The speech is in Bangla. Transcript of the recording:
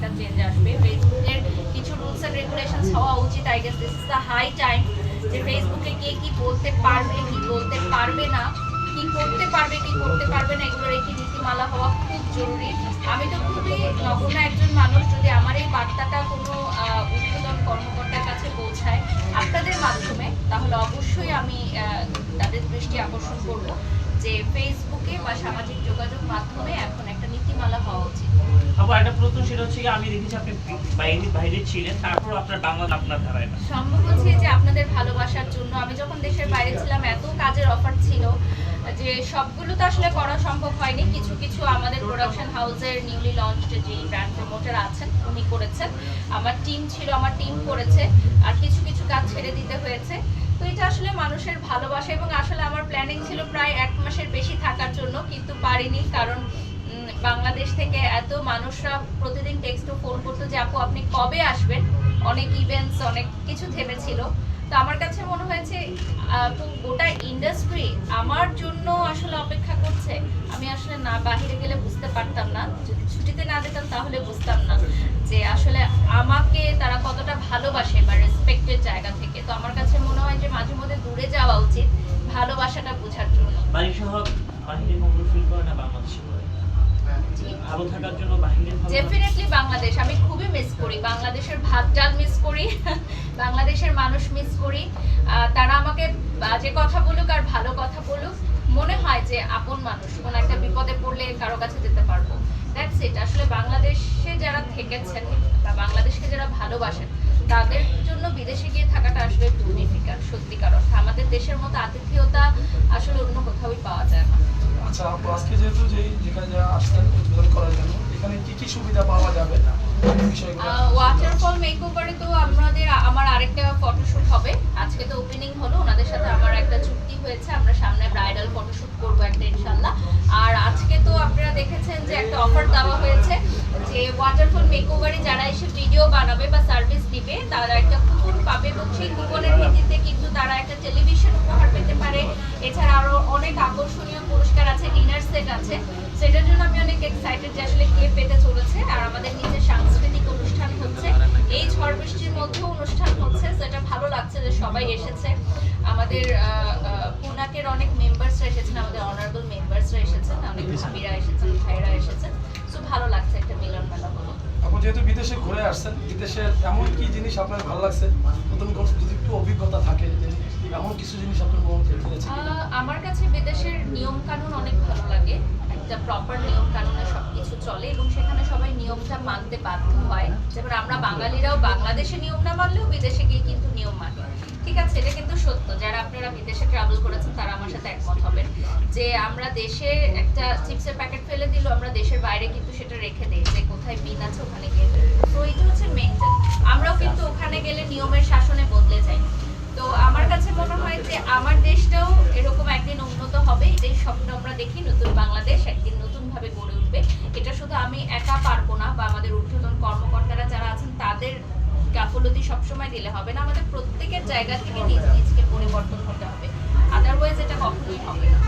একটা চেঞ্জ আসবে। ফেসবুকের কিছু রুলস এন্ড রেগুলেশনস হওয়া উচিত। I guess this is the high time যে ফেসবুকে কে কি বলতে পারবে, কি বলতে পারবে না, কি করতে পারবে, কি করতে পারবে না, এগুলোর একটি নীতিমালা হওয়া খুব জরুরি। আমি তো খুবই নগণ্য একজন মানুষ, যদি আমার এই বার্তাটা কোনো ঊর্ধ্বতন কর্মকর্তার কাছে পৌঁছায় আপনাদের মাধ্যমে, তাহলে অবশ্যই আমি তাদের দৃষ্টি আকর্ষণ করব যে ফেসবুকে বা সামাজিক যোগাযোগ মাধ্যমে এখন একটা নীতিমালা হওয়া উচিত। আবার একটা প্রশ্ন, সেটা হচ্ছে আমি দেখেছি আপনি বাইরে ছিলেন, তারপর আপনার বাংলা আপনার ধারায় না। সম্ভব হচ্ছে যে আপনাদের ভালোবাসার জন্য আমি যখন দেশের বাইরে ছিলাম এত কাজের অফার ছিল যে সবগুলো তো আসলে করা সম্ভব হয়নি। কিছু কিছু আমাদের প্রোডাকশন হাউসের নিউলি লঞ্চড যে ব্র্যান্ড প্রমোটার আছেন উনি করেছেন, আমার টিম ছিল, আমার টিম করেছে, আর কিছু কিছু কাজ ছেড়ে দিতে হয়েছে। তো এটা আসলে মানুষের ভালোবাসা, এবং আসলে আমার প্ল্যানিং ছিল প্রায় 1 মাসের বেশি থাকার জন্য, কিন্তু পারিনি। কারণ বাংলাদেশ থেকে এত মানুষরা প্রতিদিন টেক্সট ও ফোন করতো যে আপু আপনি কবে আসবেন, অনেক ইভেন্টস অনেক কিছু থেমেছিল। তো আমার কাছে মনে হয়েছে গোটা ইন্ডাস্ট্রি আমার জন্য আসলে অপেক্ষা করছে। আমি আসলে না বাইরে গেলে বুঝতে পারতাম না, যদি ছুটিতে না যেতাম তাহলে বুঝতাম না যে আসলে আমাকে তারা কতটা ভালোবাসে বা রেসপেক্টের জায়গা থেকে। তো আমার কাছে মনে হয় যে মাঝে মধ্যে দূরে যাওয়া উচিত ভালোবাসাটা বোঝার জন্য। বাহিরে কখনো ফিল করে না বাংলাদেশে ভালো থাকার জন্য বাহিরে? ডেফিনেটলি বাংলাদেশ আমি খুবই মিস করি, বাংলাদেশের ভাত ডাল মিস করি, বাংলাদেশের মানুষ মিস করি। তারা আমাকে বাজে কথা বলুক আর ভালো কথা বলুক, মনে হয় যে আপন মানুষ, কোনো একটা বিপদে পড়লে কারো কাছে যেতে পারবো। That's it. আসলে বাংলাদেশে যারা থেকেছেন বা বাংলাদেশকে যারা ভালোবাসেন তাদের জন্য বিদেশে গিয়ে থাকাটা আসলে একটু ডিফিকাল্ট। সত্যিকার অর্থে আমাদের দেশের মতো আতিথেয়তা আসলে অন্য কোথাওই পাওয়া যায় না। আচ্ছা আপু, আজকে যেহেতু যেখানে আসছেন উদ্বোধন করার জন্য, এখানে কি কি সুবিধা পাওয়া যাবে? ওয়াটারফল মেকওভারে তো আমার আরেকটা ফটোশুট হবে। আজকে তো ওপেনিং হলো, ওনাদের সাথে আমার একটা চুক্তি হয়েছে, আমরা সামনে ব্রাইডাল ফটোশুট করবো একটা ইনশাআল্লাহ। আর আজকে তো আপনারা দেখেছেন যে একটা অফার দেওয়া হয়েছে যে ওয়াটারফল মেকওভারে যারা এসে ভিডিও বানাবে বা সার্ভিস দিবে তারা একটা কুপন পাবে, এবং সেই কুপনের ভিত্তিতে কিন্তু তারা একটা টেলিভিশন উপহার পেতে পারে। এছাড়া আরো অনেক আকর্ষণীয় পুরস্কার আছে, ডিনার সেট আছে। সেটার জন্য আমি অনেক এক্সাইটেড যে আসলে কে পেতে চলেছে। আর আমাদের নিজের সাংস্কৃতিক অনুষ্ঠান হচ্ছে, এই ঝড় বৃষ্টির মধ্যেও অনুষ্ঠান হচ্ছে, সেটা ভালো লাগছে যে সবাই এসেছে। আমাদের পুনাকের অনেক মেম্বার্সরা এসেছেন, আমাদের অনারেবল মেম্বার্সরা এসেছেন, অনেক ভাবিরা এসেছেন, ভাইরা এসেছেন। সো ভালো লাগছে, একটা মিলন মেলা হলো। আপু যেহেতু বিদেশে ঘুরে আসছেন, বিদেশের এমন কি জিনিস আপনার ভালো লাগছে? নতুন যদি একটু অভিজ্ঞতা থাকে যে এমন কিছু জিনিস আপনার মনে পড়েছে? আমার কাছে বিদেশের নিয়ম কানুন অনেক ভালো লাগে। একটা প্রপার নিয়ম কানুনে সবকিছু চলে এবং সেখানে সবাই নিয়মটা মানতে বাধ্য হয়। যেমন আমরা বাঙালিরাও বাংলাদেশে নিয়ম না মানলেও বিদেশে গিয়ে কিন্তু নিয়ম মানি। ঠিক আছে, এটা কিন্তু সত্য। যারা আপনারা বিদেশে ট্রাভেল করেছেন তারা আমার সাথে একমত হবেন যে আমরা দেশে একটা চিপসের প্যাকেট ফেলে দিল, আমরা দেশের বাইরে কিন্তু সেটা রেখে দিই যে কোথায় বিন আছে ওখানে গিয়ে। তো এটা হচ্ছে মেইনটেইন। আমরাও কিন্তু ওখানে গেলে নিয়মের শাসনে বদলে যাই। তো আমার কাছে মনে হয় যে আমার দেশটাও এরকম একদিন উন্নত হবে, এটাই স্বপ্ন আমরা দেখি। নতুন বাংলাদেশ একদিন নতুন ভাবে গড়ে উঠবে। এটা শুধু আমি একা পারবো না, বা আমাদের ঊর্ধ্বতন কর্মকর্তারা যারা আছেন তাদের গাফলতি সবসময় দিলে হবে না। আমাদের প্রত্যেকের জায়গা থেকে নিজকে পরিবর্তন হতে হবে, আদারওয়াইজ এটা কখনোই হবে না।